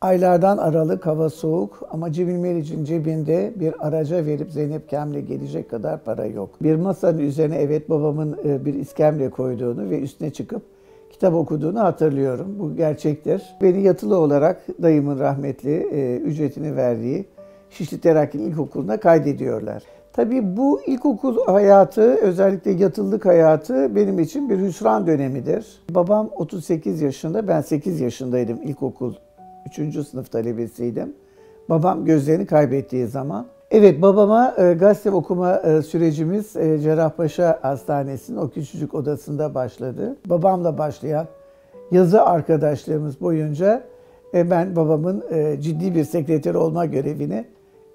Aylardan Aralık, hava soğuk ama Cemil Meriç'in cebinde bir araca verip Zeynep Kamil'e gelecek kadar para yok. Bir masanın üzerine evet babamın bir iskemle koyduğunu ve üstüne çıkıp kitap okuduğunu hatırlıyorum. Bu gerçektir. Beni yatılı olarak dayımın rahmetli ücretini verdiği Şişli Terakki'nin ilkokuluna kaydediyorlar. Tabii bu ilkokul hayatı, özellikle yatılılık hayatı benim için bir hüsran dönemidir. Babam 38 yaşında, ben 8 yaşındaydım, ilkokul 3. sınıf talebesiydim. Babam gözlerini kaybettiği zaman. Evet, babama gazete okuma sürecimiz Cerrahpaşa Hastanesi'nin o küçücük odasında başladı. Babamla başlayan yazı arkadaşlığımız boyunca ben babamın ciddi bir sekreter olma görevini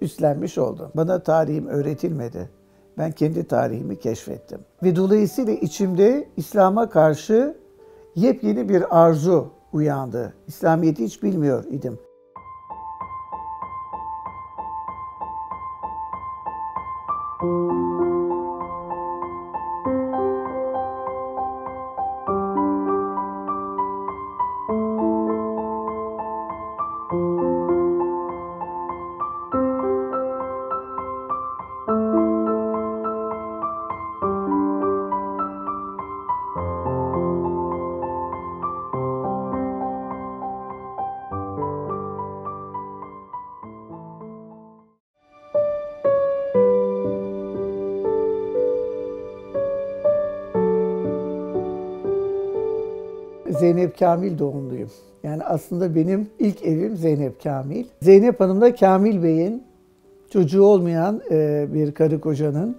üstlenmiş oldum. Bana tarihim öğretilmedi. Ben kendi tarihimi keşfettim. Ve dolayısıyla içimde İslam'a karşı yepyeni bir arzu uyandı. İslamiyet'i hiç bilmiyor idim. Zeynep Kamil doğumluyum. Yani aslında benim ilk evim Zeynep Kamil. Zeynep Hanım da Kamil Bey'in çocuğu olmayan bir karı kocanın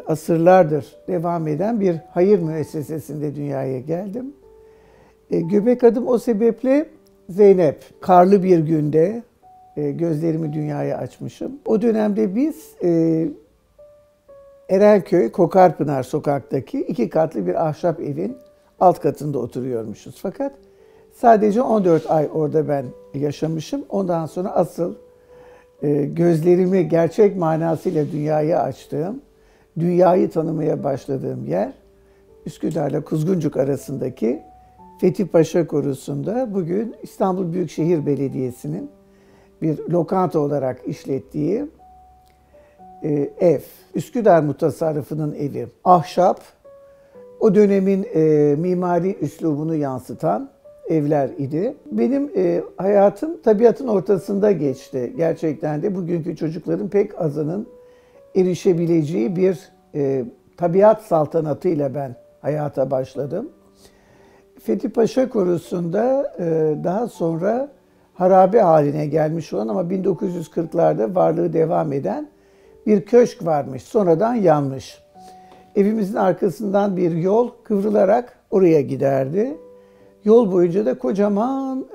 asırlardır devam eden bir hayır müessesesinde dünyaya geldim. Göbek adım o sebeple Zeynep. Karlı bir günde gözlerimi dünyaya açmışım. O dönemde biz Erenköy, Kokarpınar sokaktaki 2 katlı bir ahşap evin alt katında oturuyormuşuz. Fakat sadece 14 ay orada ben yaşamışım. Ondan sonra asıl gözlerimi gerçek manasıyla dünyaya açtığım, dünyayı tanımaya başladığım yer Üsküdar'la Kuzguncuk arasındaki Fethi Paşa Korusu'nda bugün İstanbul Büyükşehir Belediyesi'nin bir lokanta olarak işlettiği ev. Üsküdar Mutasarrıfı'nın evi. Ahşap, o dönemin mimari üslubunu yansıtan evler idi. Benim hayatım tabiatın ortasında geçti. Gerçekten de bugünkü çocukların pek azının erişebileceği bir tabiat saltanatıyla ben hayata başladım. Fethi Paşa Korusu'nda daha sonra harabe haline gelmiş olan ama 1940'larda varlığı devam eden bir köşk varmış. Sonradan yanmış. Evimizin arkasından bir yol kıvrılarak oraya giderdi. Yol boyunca da kocaman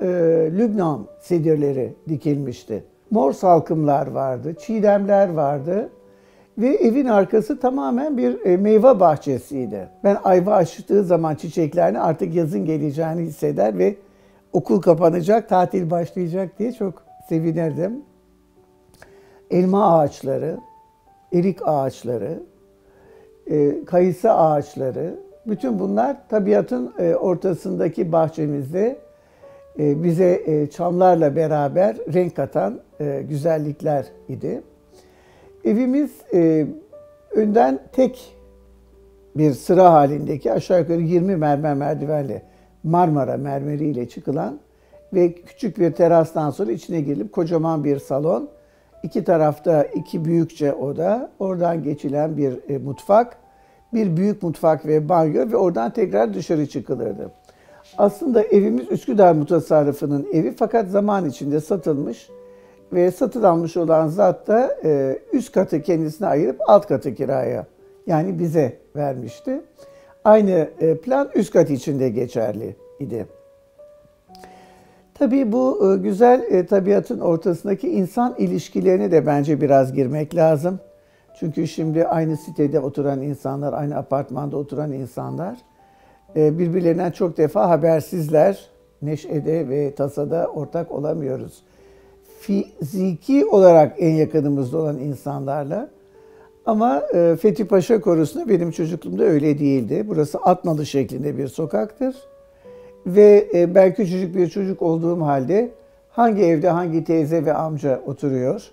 Lübnan sedirleri dikilmişti. Mor salkımlar vardı, çiğdemler vardı ve evin arkası tamamen bir meyve bahçesiydi. Ben ayva açtığı zaman çiçeklerini artık yazın geleceğini hisseder ve okul kapanacak, tatil başlayacak diye çok sevinirdim. Elma ağaçları, erik ağaçları, kayısı ağaçları, bütün bunlar tabiatın ortasındaki bahçemizde bize çamlarla beraber renk katan güzellikler idi. Evimiz önden tek bir sıra halindeki aşağı yukarı 20 mermer merdivenle Marmara mermeriyle çıkılan ve küçük bir terastan sonra içine girilip kocaman bir salon, 2 tarafta 2 büyükçe oda, oradan geçilen bir mutfak, bir büyük mutfak ve banyo ve oradan tekrar dışarı çıkılırdı. Aslında evimiz Üsküdar Mutasarrıfı'nın evi fakat zaman içinde satılmış ve satın almış olan zat da üst katı kendisine ayırıp alt katı kiraya, yani bize vermişti. Aynı plan üst kat için de geçerli idi. Tabii bu güzel tabiatın ortasındaki insan ilişkilerine de bence biraz girmek lazım. Çünkü şimdi aynı sitede oturan insanlar, aynı apartmanda oturan insanlar birbirlerinden çok defa habersizler. Neşede ve tasada ortak olamıyoruz. Fiziki olarak en yakınımızda olan insanlarla. Ama Fethi Paşa Korusu'nda benim çocukluğumda öyle değildi. Burası Atnalı şeklinde bir sokaktır. Ve ben küçücük bir çocuk olduğum halde Hangi evde hangi teyze ve amca oturuyor?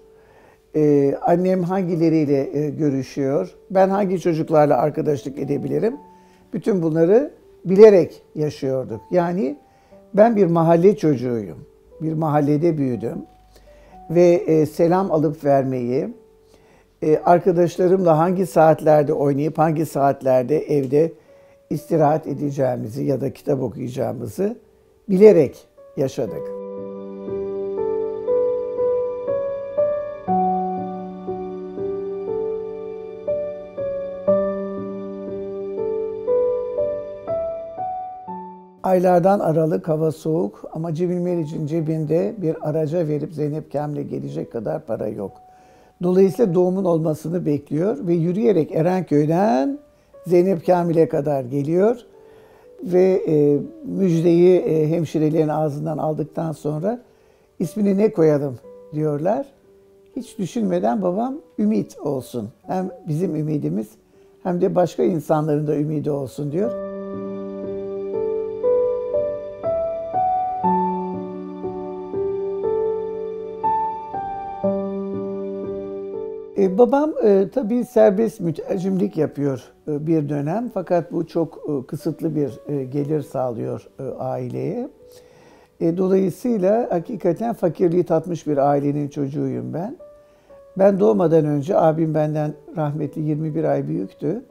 Annem hangileriyle görüşüyor? Ben hangi çocuklarla arkadaşlık edebilirim? Bütün bunları bilerek yaşıyorduk. Yani ben bir mahalle çocuğuyum. Bir mahallede büyüdüm. Ve selam alıp vermeyi, arkadaşlarımla hangi saatlerde oynayıp hangi saatlerde evde istirahat edeceğimizi ya da kitap okuyacağımızı bilerek yaşadık. Aylardan Aralık, hava soğuk ama Cemil Meriç'in cebinde bir araca verip Zeynep Kamil'e gelecek kadar para yok. Dolayısıyla doğumun olmasını bekliyor ve yürüyerek Erenköy'den Zeynep Kamil'e kadar geliyor. Ve müjdeyi hemşirelerin ağzından aldıktan sonra ismini ne koyalım diyorlar. Hiç düşünmeden babam ümit olsun. Hem bizim ümidimiz hem de başka insanların da ümidi olsun diyor. Babam tabii serbest mütercimlik yapıyor bir dönem. Fakat bu çok kısıtlı bir gelir sağlıyor aileye. Dolayısıyla hakikaten fakirliği tatmış bir ailenin çocuğuyum ben. Ben doğmadan önce abim benden rahmetli 21 ay büyüktü.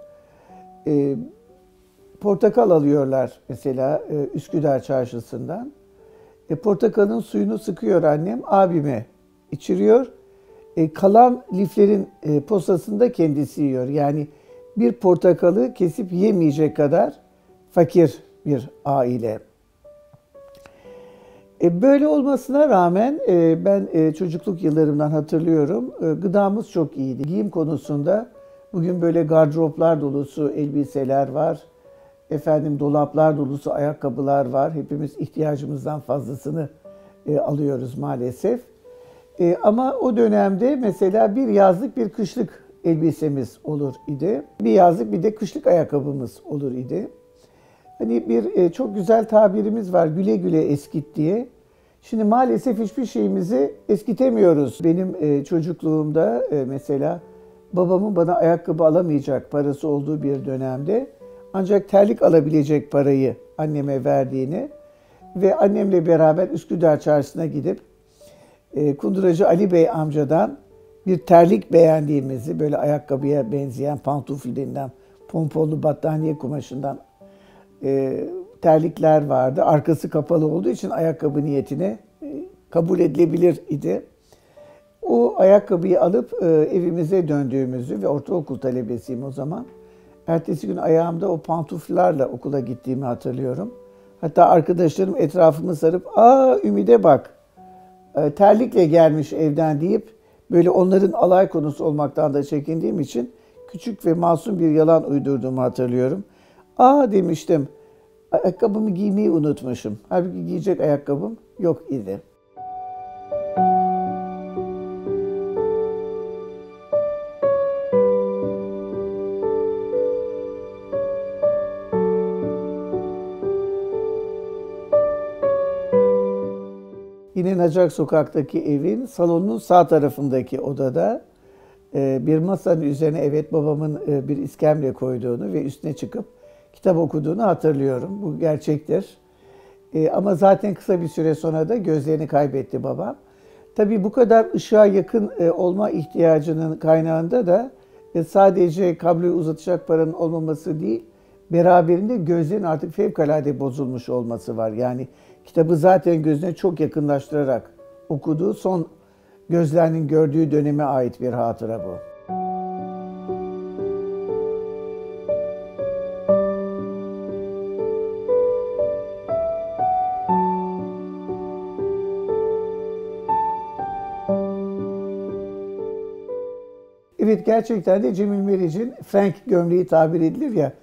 Portakal alıyorlar mesela Üsküdar çarşısından. Portakalın suyunu sıkıyor annem, abime içiriyor. Kalan liflerin posasını da kendisi yiyor. Yani bir portakalı kesip yemeyecek kadar fakir bir aile. Böyle olmasına rağmen ben çocukluk yıllarımdan hatırlıyorum. Gıdamız çok iyiydi. Giyim konusunda bugün böyle gardıroplar dolusu elbiseler var. Dolaplar dolusu ayakkabılar var. Hepimiz ihtiyacımızdan fazlasını alıyoruz maalesef. Ama o dönemde mesela bir yazlık bir kışlık elbisemiz olur idi. Bir yazlık bir de kışlık ayakkabımız olur idi. Hani bir çok güzel tabirimiz var, güle güle eskit diye. Şimdi maalesef hiçbir şeyimizi eskitemiyoruz. Benim çocukluğumda mesela babamın bana ayakkabı alamayacak parası olduğu bir dönemde ancak terlik alabilecek parayı anneme verdiğini ve annemle beraber Üsküdar Çarşısı'na gidip Kunduracı Ali Bey amcadan bir terlik beğendiğimizi, böyle ayakkabıya benzeyen pantufil denilen pomponlu battaniye kumaşından terlikler vardı. Arkası kapalı olduğu için ayakkabı niyetine kabul edilebilir idi. O ayakkabıyı alıp evimize döndüğümüzü ve ortaokul talebesiyim o zaman. Ertesi gün ayağımda o pantuflarla okula gittiğimi hatırlıyorum. Hatta arkadaşlarım etrafımı sarıp "Aa Ümide bak, terlikle gelmiş evden" deyip böyle onların alay konusu olmaktan da çekindiğim için küçük ve masum bir yalan uydurduğumu hatırlıyorum. "Aa" demiştim, "ayakkabımı giymeyi unutmuşum." Halbuki giyecek ayakkabım yok idi. Yine Nacak Sokak'taki evin salonunun sağ tarafındaki odada bir masanın üzerine babamın bir iskemle koyduğunu ve üstüne çıkıp kitap okuduğunu hatırlıyorum. Bu gerçektir. Ama zaten kısa bir süre sonra da gözlerini kaybetti babam. Tabii bu kadar ışığa yakın olma ihtiyacının kaynağında da sadece kabloyu uzatacak paranın olmaması değil, beraberinde gözlerin artık fevkalade bozulmuş olması var. Yani kitabı zaten gözüne çok yakınlaştırarak okuduğu, son gözlerinin gördüğü döneme ait bir hatıra bu. Evet, gerçekten de Cemil Meriç'in Frank gömleği tabir edilir ya,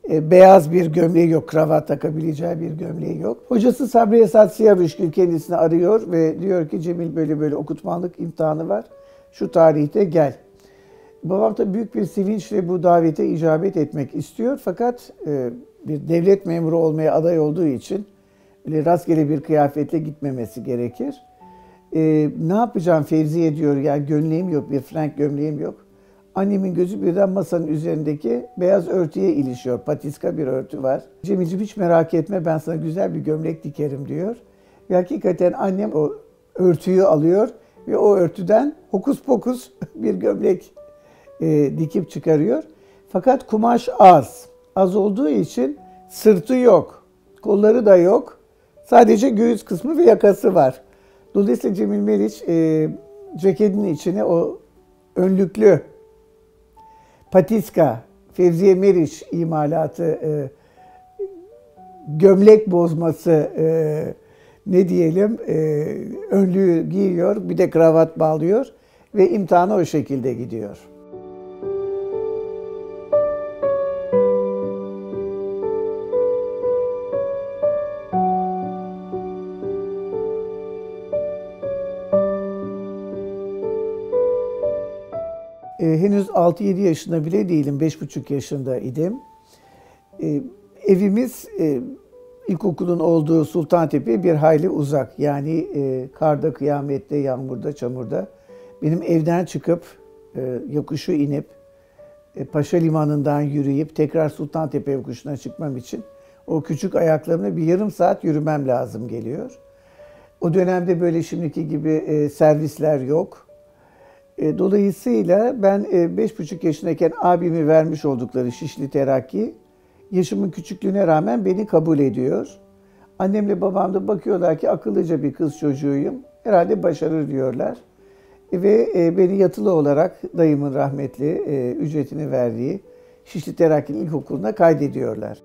beyaz bir gömleği yok, kravat takabileceği bir gömleği yok. Hocası Sabri Esat Siyavuşgil kendisini arıyor ve diyor ki Cemil böyle böyle okutmanlık imtihanı var, şu tarihte gel. Babam da büyük bir sevinçle bu davete icabet etmek istiyor fakat bir devlet memuru olmaya aday olduğu için öyle rastgele bir kıyafetle gitmemesi gerekir. Ne yapacağım Fevziye diyor, yani gömleğim yok, bir Frank gömleğim yok. Annemin gözü birden masanın üzerindeki beyaz örtüye ilişiyor. Patiska bir örtü var. Cemil'ciğim hiç merak etme, ben sana güzel bir gömlek dikerim diyor. Ve hakikaten annem o örtüyü alıyor ve o örtüden hokus pokus bir gömlek dikip çıkarıyor. Fakat kumaş az. Az olduğu için sırtı yok, kolları da yok. Sadece göğüs kısmı ve yakası var. Dolayısıyla Cemil Meriç ceketinin içine o önlüklü patiska, Fevziye Meriç imalatı, gömlek bozması, ne diyelim, önlüğü giyiyor, bir de kravat bağlıyor ve imtihana o şekilde gidiyor. Henüz 6-7 yaşında bile değilim, 5,5 yaşında idim. Evimiz ilkokulun olduğu Sultantepe bir hayli uzak. Yani karda, kıyamette, yağmurda, çamurda. Benim evden çıkıp, yokuşu inip, Paşa Limanı'ndan yürüyüp tekrar Sultantepe yokuşuna çıkmam için o küçük ayaklarımla bir yarım saat yürümem lazım geliyor. O dönemde böyle şimdiki gibi servisler yok. Dolayısıyla ben 5,5 yaşındayken abimi vermiş oldukları Şişli Terakki, yaşımın küçüklüğüne rağmen beni kabul ediyor. Annemle babam da bakıyorlar ki akıllıca bir kız çocuğuyum, herhalde başarır diyorlar. Ve beni yatılı olarak dayımın rahmetli ücretini verdiği Şişli Terakki'nin ilkokuluna kaydediyorlar.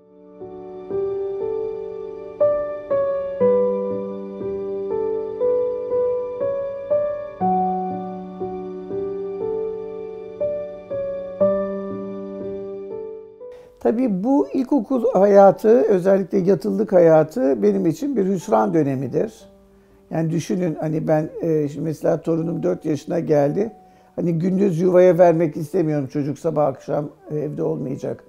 Tabii bu ilkokul hayatı, özellikle yatılılık hayatı benim için bir hüsran dönemidir. Yani düşünün, hani ben şimdi mesela torunum 4 yaşına geldi. Hani gündüz yuvaya vermek istemiyorum, çocuk sabah akşam evde olmayacak.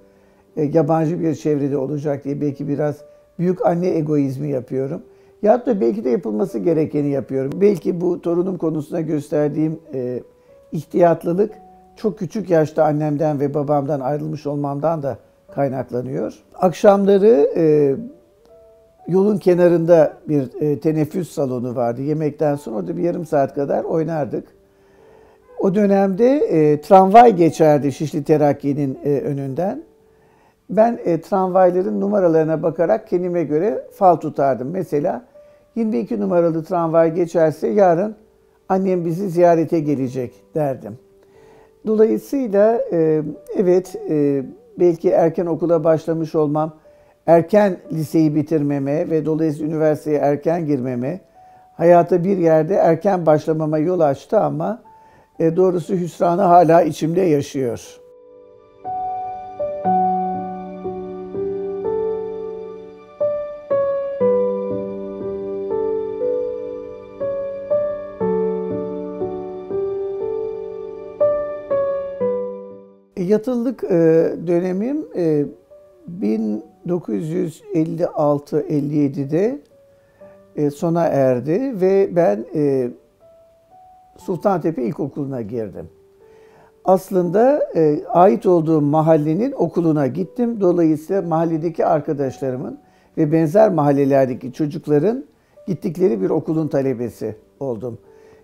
Yabancı bir çevrede olacak diye belki biraz büyük anne egoizmi yapıyorum. Ya da belki de yapılması gerekeni yapıyorum. Belki bu torunum konusunda gösterdiğim ihtiyatlılık çok küçük yaşta annemden ve babamdan ayrılmış olmamdan da kaynaklanıyor. Akşamları yolun kenarında bir teneffüs salonu vardı. Yemekten sonra orada bir yarım saat kadar oynardık. O dönemde tramvay geçerdi Şişli Terakki'nin önünden. Ben tramvayların numaralarına bakarak kendime göre fal tutardım. Mesela 22 numaralı tramvay geçerse yarın annem bizi ziyarete gelecek derdim. Dolayısıyla evet, belki erken okula başlamış olmam, erken liseyi bitirmeme ve dolayısıyla üniversiteye erken girmeme, hayata bir yerde erken başlamama yol açtı ama doğrusu hüsranı hala içimde yaşıyor. Yatılılık dönemim 1956-57'de sona erdi ve ben Sultantepe İlkokulu'na girdim. Aslında ait olduğum mahallenin okuluna gittim. Dolayısıyla mahalledeki arkadaşlarımın ve benzer mahallelerdeki çocukların gittikleri bir okulun talebesi oldum.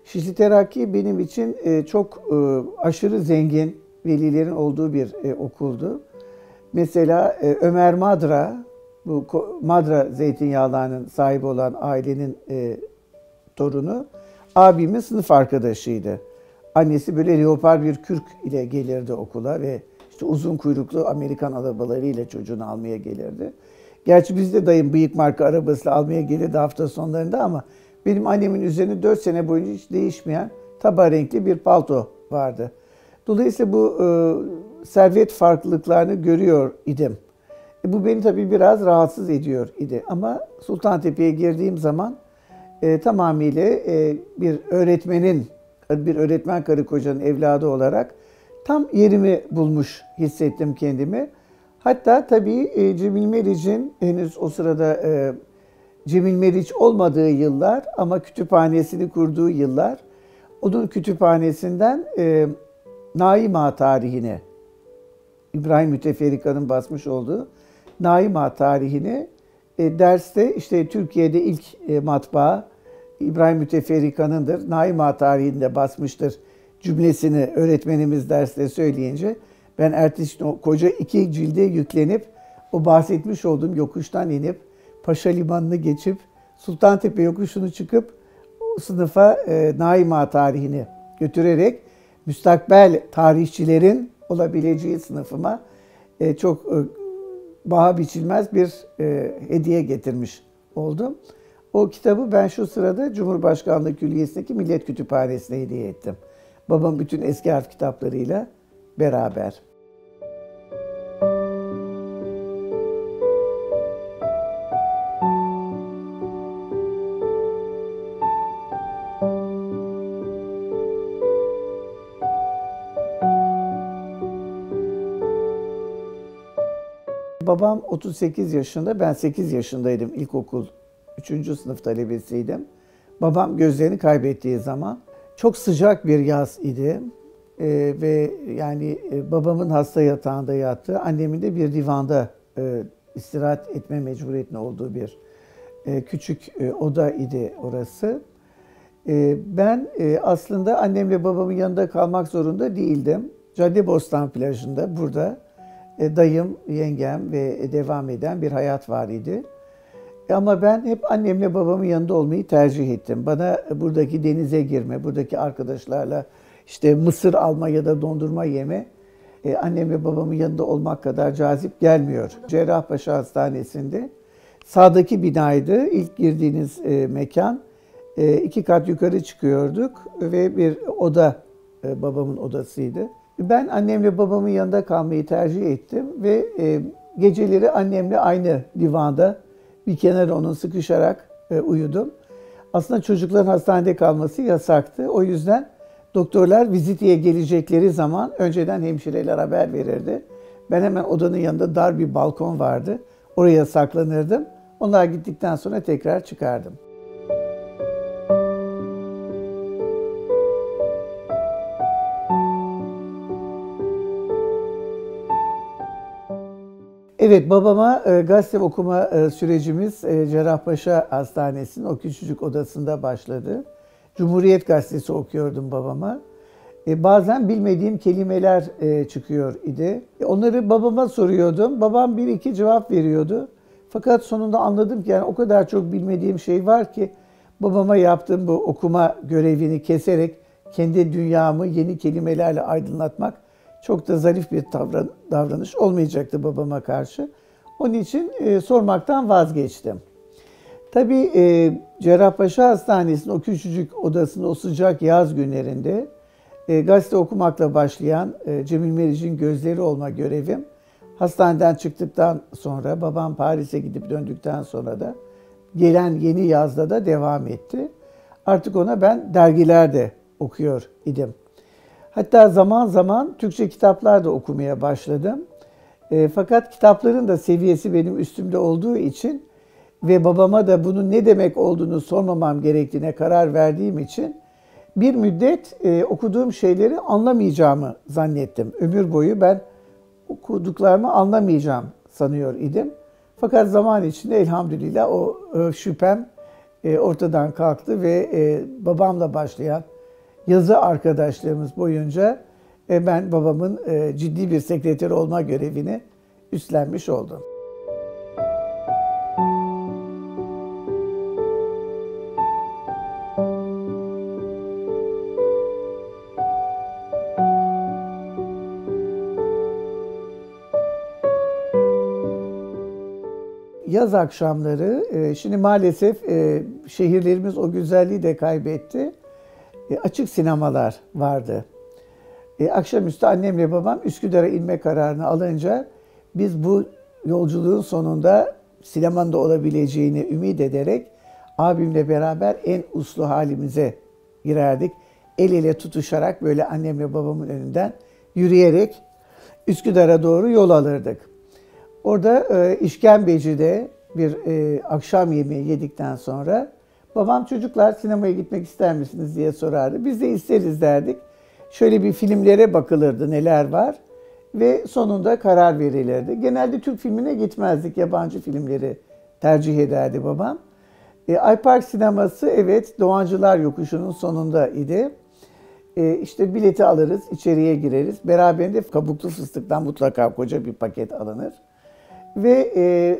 Şişli Terakki benim için çok aşırı zengin velilerin olduğu bir okuldu. Mesela Ömer Madra, bu Madra zeytinyağlarının sahibi olan ailenin torunu, abimin sınıf arkadaşıydı. Annesi böyle leopar bir kürk ile gelirdi okula ve işte uzun kuyruklu Amerikan arabalarıyla çocuğunu almaya gelirdi. Gerçi bizde dayım bıyık marka arabasıyla almaya gelirdi hafta sonlarında ama benim annemin üzerine 4 sene boyunca hiç değişmeyen taba renkli bir palto vardı. Dolayısıyla bu servet farklılıklarını görüyor idim. Bu beni tabii biraz rahatsız ediyor idi. Ama Sultantepe'ye girdiğim zaman tamamıyla bir öğretmen karı kocanın evladı olarak tam yerimi bulmuş hissettim kendimi. Hatta tabii Cemil Meriç'in henüz o sırada Cemil Meriç olmadığı yıllar ama kütüphanesini kurduğu yıllar, onun kütüphanesinden Naim Ağa tarihini, İbrahim Müteferrika'nın basmış olduğu Naim Ağa tarihini derste işte Türkiye'de ilk matbaa İbrahim Müteferrika'nındır. Naim Ağa tarihinde basmıştır cümlesini öğretmenimiz derste söyleyince ben ertesi gün koca 2 cilde yüklenip o bahsetmiş olduğum yokuştan inip Paşa Limanı'nı geçip Sultantepe yokuşunu çıkıp o sınıfa Naim Ağa tarihini götürerek müstakbel tarihçilerin olabileceği sınıfıma çok paha biçilmez bir hediye getirmiş oldum. O kitabı ben şu sırada Cumhurbaşkanlığı Külliyesi'ndeki Millet Kütüphanesi'ne hediye ettim. Babam bütün eski harf kitaplarıyla beraber. Babam 38 yaşında, ben 8 yaşındaydım. İlkokul 3. sınıf talebesiydim. Babam gözlerini kaybettiği zaman çok sıcak bir yaz idi. Ve yani babamın hasta yatağında yattığı, annemin de bir divanda istirahat etme mecburiyetinde olduğu bir küçük oda idi orası. Ben aslında annemle babamın yanında kalmak zorunda değildim. Caddebostan plajında burada dayım, yengem ve devam eden bir hayat var idi. Ama ben hep annemle babamın yanında olmayı tercih ettim. Bana buradaki denize girme, buradaki arkadaşlarla işte mısır alma ya da dondurma yeme annemle babamın yanında olmak kadar cazip gelmiyor. Cerrahpaşa Hastanesi'nde sağdaki binaydı. İlk girdiğiniz mekan. 2 kat yukarı çıkıyorduk ve bir oda babamın odasıydı. Ben annemle babamın yanında kalmayı tercih ettim ve geceleri annemle aynı divanda bir kenara onun sıkışarak uyudum. Aslında çocukların hastanede kalması yasaktı. O yüzden doktorlar viziteye gelecekleri zaman önceden hemşireler haber verirdi. Ben hemen odanın yanında dar bir balkon vardı. Oraya saklanırdım. Onlar gittikten sonra tekrar çıkardım. Evet, babama gazete okuma sürecimiz Cerrahpaşa Hastanesi'nin o küçücük odasında başladı. Cumhuriyet Gazetesi okuyordum babama. Bazen bilmediğim kelimeler çıkıyor idi. Onları babama soruyordum. Babam bir iki cevap veriyordu. Fakat sonunda anladım ki yani o kadar çok bilmediğim şey var ki babama yaptığım bu okuma görevini keserek kendi dünyamı yeni kelimelerle aydınlatmak çok da zarif bir davranış olmayacaktı babama karşı. Onun için sormaktan vazgeçtim. Tabii Cerrahpaşa Hastanesi'nin o küçücük odasında o sıcak yaz günlerinde gazete okumakla başlayan Cemil Meriç'in gözleri olma görevim hastaneden çıktıktan sonra babam Paris'e gidip döndükten sonra da gelen yeni yazda da devam etti. Artık ona ben dergilerde okuyor idim. Hatta zaman zaman Türkçe kitaplar da okumaya başladım. Fakat kitapların da seviyesi benim üstümde olduğu için ve babama da bunun ne demek olduğunu sormamam gerektiğine karar verdiğim için bir müddet okuduğum şeyleri anlamayacağımı zannettim. Ömür boyu ben okuduklarımı anlamayacağım sanıyor idim. Fakat zaman içinde elhamdülillah o şüphem ortadan kalktı ve babamla başlayan yazı arkadaşlığımız boyunca ben babamın ciddi bir sekreter olma görevini üstlenmiş oldum. Yaz akşamları, şimdi maalesef şehirlerimiz o güzelliği de kaybetti. Açık sinemalar vardı. Akşamüstü annemle babam Üsküdar'a inme kararını alınca biz bu yolculuğun sonunda sinemanın da olabileceğini ümit ederek abimle beraber en uslu halimize girerdik. El ele tutuşarak böyle annemle babamın önünden yürüyerek Üsküdar'a doğru yol alırdık. Orada İşkembeci'de bir akşam yemeği yedikten sonra babam çocuklar sinemaya gitmek ister misiniz diye sorardı. Biz de isteriz derdik. Şöyle bir filmlere bakılırdı neler var ve sonunda karar verilirdi. Genelde Türk filmine gitmezdik, yabancı filmleri tercih ederdi babam. Aypark sineması evet Doğancılar Yokuşu'nun sonunda idi. İşte bileti alırız, içeriye gireriz. Beraberinde kabuklu fıstıktan mutlaka koca bir paket alınır. Ve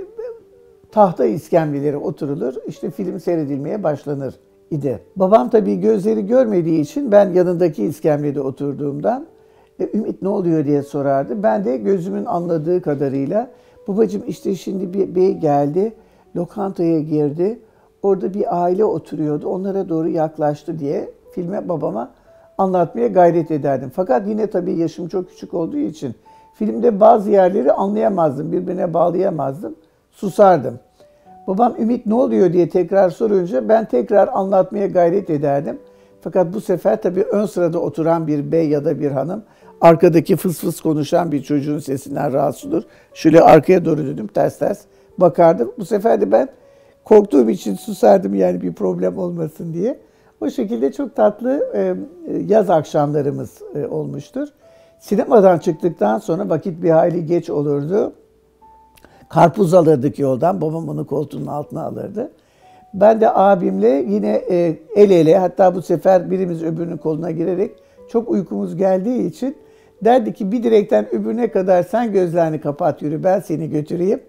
tahta iskemlelere oturulur, işte film seyredilmeye başlanır idi. Babam tabii gözleri görmediği için ben yanındaki iskemlede oturduğumdan Ümit ne oluyor diye sorardı. Ben de gözümün anladığı kadarıyla babacığım işte şimdi bir bey geldi, lokantaya girdi, orada bir aile oturuyordu, onlara doğru yaklaştı diye filme babama anlatmaya gayret ederdim. Fakat yine tabii yaşım çok küçük olduğu için filmde bazı yerleri anlayamazdım, birbirine bağlayamazdım, susardım. Babam Ümit ne oluyor diye tekrar sorunca ben tekrar anlatmaya gayret ederdim. Fakat bu sefer tabii ön sırada oturan bir bey ya da bir hanım arkadaki fıs fıs konuşan bir çocuğun sesinden rahatsız olur. Şöyle arkaya doğru dönüp ters ters bakardım. Bu sefer de ben korktuğum için susardım yani bir problem olmasın diye. O şekilde çok tatlı yaz akşamlarımız olmuştur. Sinemadan çıktıktan sonra vakit bir hayli geç olurdu. Karpuz alırdık yoldan. Babam onu koltuğunun altına alırdı. Ben de abimle yine el ele, hatta bu sefer birimiz öbürünün koluna girerek çok uykumuz geldiği için derdi ki bir direkten öbürüne kadar sen gözlerini kapat yürü, ben seni götüreyim.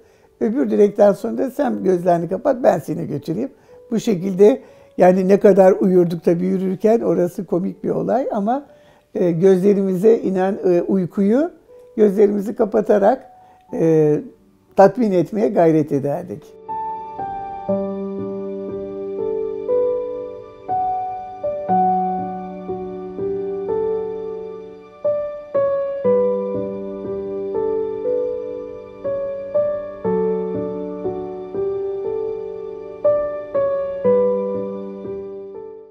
Öbür direkten sonra da sen gözlerini kapat, ben seni götüreyim. Bu şekilde yani ne kadar uyurduk tabii yürürken, orası komik bir olay ama gözlerimize inen uykuyu gözlerimizi kapatarak tatmin etmeye gayret ederdik.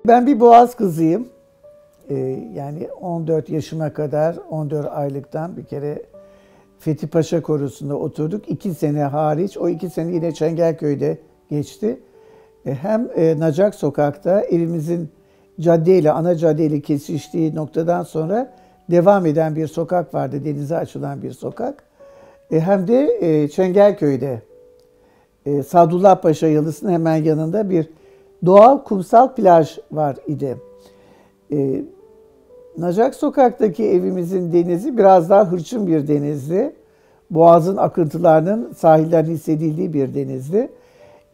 Ben bir Boğaz kızıyım. Yani 14 yaşıma kadar, 14 aylıktan bir kere Fethi Paşa Korusu'nda oturduk. 2 sene hariç, o 2 sene yine Çengelköy'de geçti. Hem Nacak Sokak'ta evimizin caddeyle, ana caddeyle kesiştiği noktadan sonra devam eden bir sokak vardı, denize açılan bir sokak. Hem de Çengelköy'de, Sadullah Paşa Yalısı'nın hemen yanında bir doğal kumsal plaj var idi. Nacak Sokak'taki evimizin denizi biraz daha hırçın bir denizdi. Boğaz'ın akıntılarının sahilden hissedildiği bir denizdi.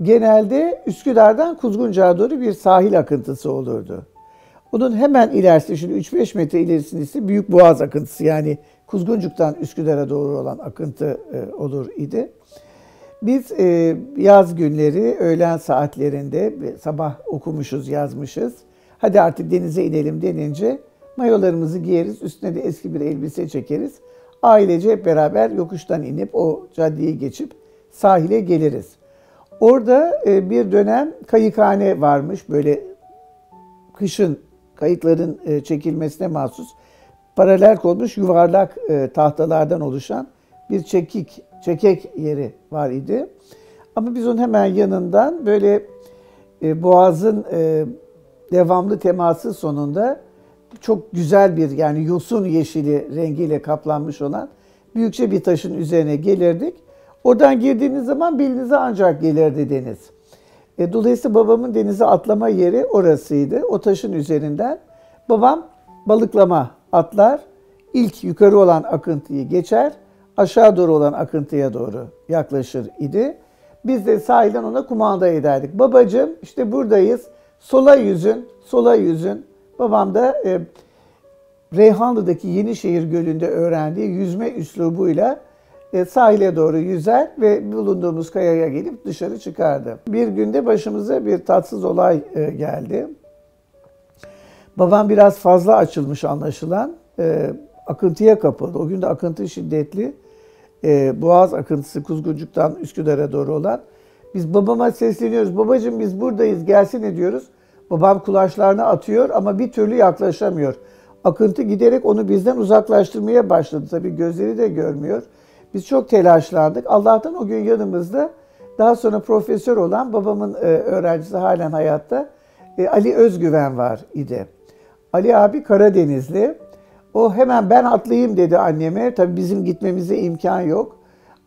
Genelde Üsküdar'dan Kuzguncuk'a doğru bir sahil akıntısı olurdu. Onun hemen ilerisi, şimdi 3-5 metre ilerisinde ise Büyük Boğaz akıntısı, yani Kuzguncuk'tan Üsküdar'a doğru olan akıntı olur idi. Biz yaz günleri öğlen saatlerinde sabah okumuşuz, yazmışız. Hadi artık denize inelim denince mayolarımızı giyeriz, üstüne de eski bir elbise çekeriz. Ailece hep beraber yokuştan inip o caddeyi geçip sahile geliriz. Orada bir dönem kayıkhane varmış, böyle kışın kayıkların çekilmesine mahsus paralel konmuş yuvarlak tahtalardan oluşan bir çekek yeri var idi. Ama biz onun hemen yanından böyle Boğaz'ın devamlı teması sonunda çok güzel bir, yani yosun yeşili rengiyle kaplanmış olan büyükçe bir taşın üzerine gelirdik. Oradan girdiğiniz zaman belinize ancak gelirdi deniz. Dolayısıyla babamın denize atlama yeri orasıydı. O taşın üzerinden babam balıklama atlar, ilk yukarı olan akıntıyı geçer, aşağı doğru olan akıntıya doğru yaklaşır idi. Biz de sahilden ona kumanda ederdik. Babacığım işte buradayız, sola yüzün, sola yüzün. Babam da Reyhanlı'daki Yenişehir Gölü'nde öğrendiği yüzme üslubuyla sahile doğru yüzer ve bulunduğumuz kayaya gelip dışarı çıkardı. Bir günde başımıza bir tatsız olay geldi. Babam biraz fazla açılmış anlaşılan. Akıntıya kapıldı. O gün de akıntı şiddetli. Boğaz akıntısı Kuzguncuk'tan Üsküdar'a doğru olan. Biz babama sesleniyoruz. Babacığım biz buradayız, gelsene diyoruz. Babam kulaçlarını atıyor ama bir türlü yaklaşamıyor. Akıntı giderek onu bizden uzaklaştırmaya başladı. Tabii gözleri de görmüyor. Biz çok telaşlandık. Allah'tan o gün yanımızda Daha sonra profesör olan babamın öğrencisi halen hayatta Ali Özgüven var idi. Ali abi Karadenizli. O hemen ben atlayayım dedi anneme. Tabii bizim gitmemize imkan yok.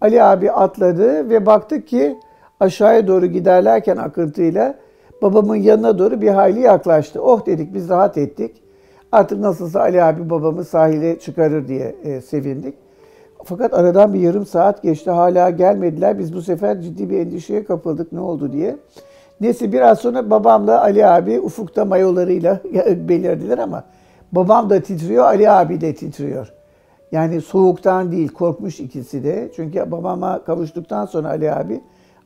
Ali abi atladı ve baktık ki aşağıya doğru giderlerken akıntıyla babamın yanına doğru bir hayli yaklaştı. Oh dedik, biz rahat ettik. Artık nasılsa Ali abi babamı sahile çıkarır diye sevindik. Fakat aradan bir yarım saat geçti, hala gelmediler. Biz bu sefer ciddi bir endişeye kapıldık, ne oldu diye. Neyse biraz sonra babamla Ali abi ufukta mayolarıyla belirdiler ama babam da titriyor, Ali abi de titriyor. Yani soğuktan değil, korkmuş ikisi de. Çünkü babama kavuştuktan sonra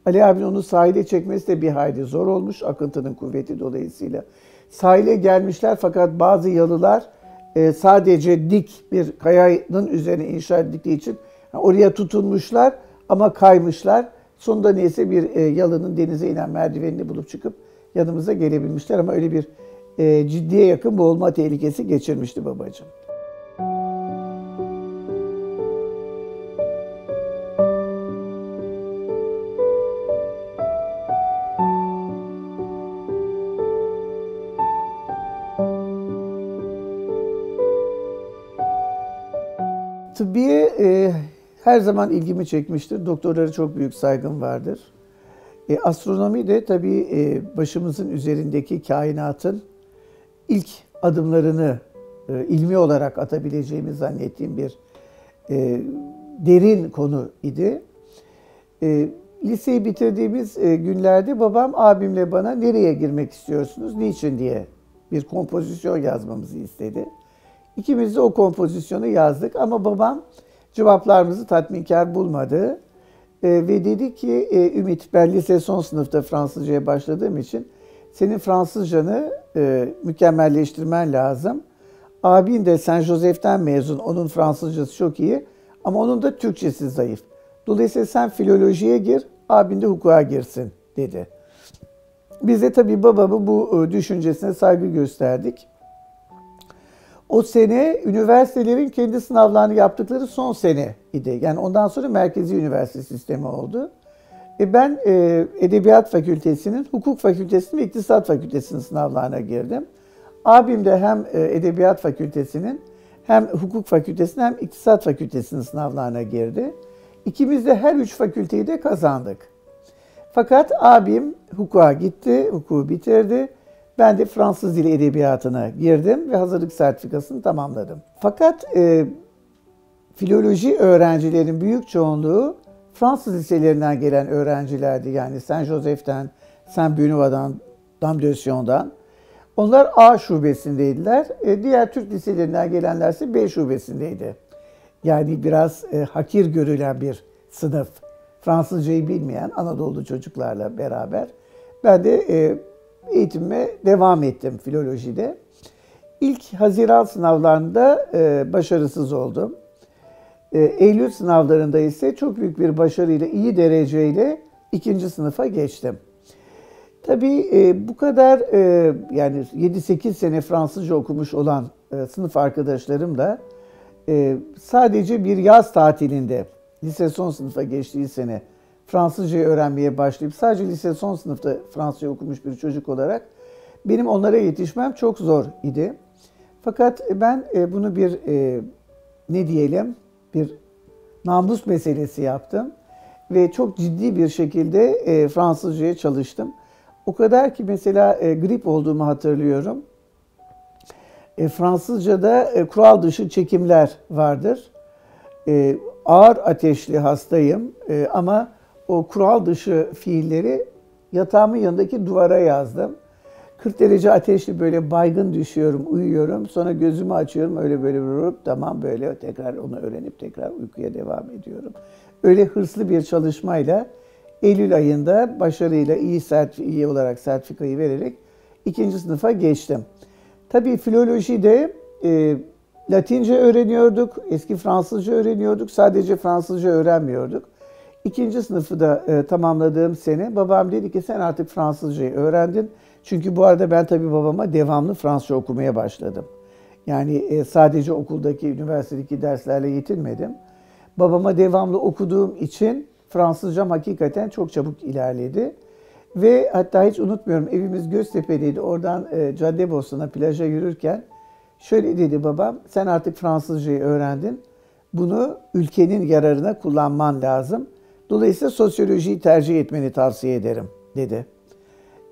Ali abinin onu sahile çekmesi de bir hayli zor olmuş akıntının kuvveti dolayısıyla. Sahile gelmişler fakat bazı yalılar sadece dik bir kayanın üzerine inşa edildikleri için oraya tutunmuşlar ama kaymışlar. Sonunda neyse bir yalının denize inen merdivenini bulup çıkıp yanımıza gelebilmişler ama öyle bir ciddiye yakın boğulma tehlikesi geçirmişti babacığım. Tıbbiye her zaman ilgimi çekmiştir. Doktorlara çok büyük saygım vardır. Astronomi de tabii başımızın üzerindeki kainatın ilk adımlarını ilmi olarak atabileceğimi zannettiğim bir derin konu idi. Liseyi bitirdiğimiz günlerde babam abimle bana nereye girmek istiyorsunuz, niçin diye bir kompozisyon yazmamızı istedi. İkimiz de o kompozisyonu yazdık ama babam cevaplarımızı tatminkar bulmadı. Ve dedi ki Ümit, ben lise son sınıfta Fransızcaya başladığım için senin Fransızcanı mükemmelleştirmen lazım. Abin de Saint Joseph'ten mezun, onun Fransızcası çok iyi ama onun da Türkçesi zayıf. Dolayısıyla sen filolojiye gir, abin de hukuka girsin dedi. Biz de tabii babamın bu düşüncesine saygı gösterdik. O sene üniversitelerin kendi sınavlarını yaptıkları son sene idi. Yani ondan sonra merkezi üniversite sistemi oldu. Ben Edebiyat Fakültesi'nin, Hukuk Fakültesi'nin ve İktisat Fakültesi'nin sınavlarına girdim. Abim de hem Edebiyat Fakültesi'nin hem Hukuk Fakültesi'nin hem İktisat Fakültesi'nin sınavlarına girdi. İkimiz de her üç fakülteyi de kazandık. Fakat abim hukuka gitti, hukuku bitirdi. Ben de Fransız Dili Edebiyatı'na girdim ve hazırlık sertifikasını tamamladım. Fakat filoloji öğrencilerin büyük çoğunluğu Fransız liselerinden gelen öğrencilerdi. Yani Saint Joseph'ten, Saint Benoît'dan, Dame de Sion'dan. Onlar A şubesindeydiler. Diğer Türk liselerinden gelenlerse B şubesindeydi. Yani biraz hakir görülen bir sınıf. Fransızcayı bilmeyen Anadolu çocuklarla beraber. Ben de eğitimime devam ettim filolojide. İlk Haziran sınavlarında başarısız oldum. Eylül sınavlarında ise çok büyük bir başarıyla, iyi dereceyle 2. sınıfa geçtim. Tabii bu kadar yani 7-8 sene Fransızca okumuş olan sınıf arkadaşlarım da sadece bir yaz tatilinde, lise son sınıfa geçtiği sene Fransızcayı öğrenmeye başlayıp sadece lise son sınıfta Fransızca okumuş bir çocuk olarak benim onlara yetişmem çok zor idi. Fakat ben bunu bir ne diyelim, bir namus meselesi yaptım ve çok ciddi bir şekilde Fransızcaya çalıştım. O kadar ki mesela grip olduğumu hatırlıyorum. Fransızca'da kural dışı çekimler vardır. Ağır ateşli hastayım ama o kural dışı fiilleri yatağımın yanındaki duvara yazdım. 40 derece ateşli böyle baygın düşüyorum, uyuyorum. Sonra gözümü açıyorum, öyle böyle vurup tamam böyle tekrar onu öğrenip tekrar uykuya devam ediyorum. Öyle hırslı bir çalışmayla Eylül ayında başarıyla iyi olarak sertifikayı vererek 2. sınıfa geçtim. Tabii filolojide Latince öğreniyorduk, eski Fransızca öğreniyorduk, sadece Fransızca öğrenmiyorduk. 2. sınıfı da tamamladığım sene babam dedi ki sen artık Fransızcayı öğrendin. Çünkü bu arada ben tabii babama devamlı Fransızca okumaya başladım. Yani sadece okuldaki, üniversitedeki derslerle yetinmedim. Babama devamlı okuduğum için Fransızcam hakikaten çok çabuk ilerledi. Ve hatta hiç unutmuyorum, evimiz Göztepe'deydi. Oradan Caddebostan'a, plaja yürürken şöyle dedi babam, sen artık Fransızcayı öğrendin. Bunu ülkenin yararına kullanman lazım. Dolayısıyla sosyolojiyi tercih etmeni tavsiye ederim dedi.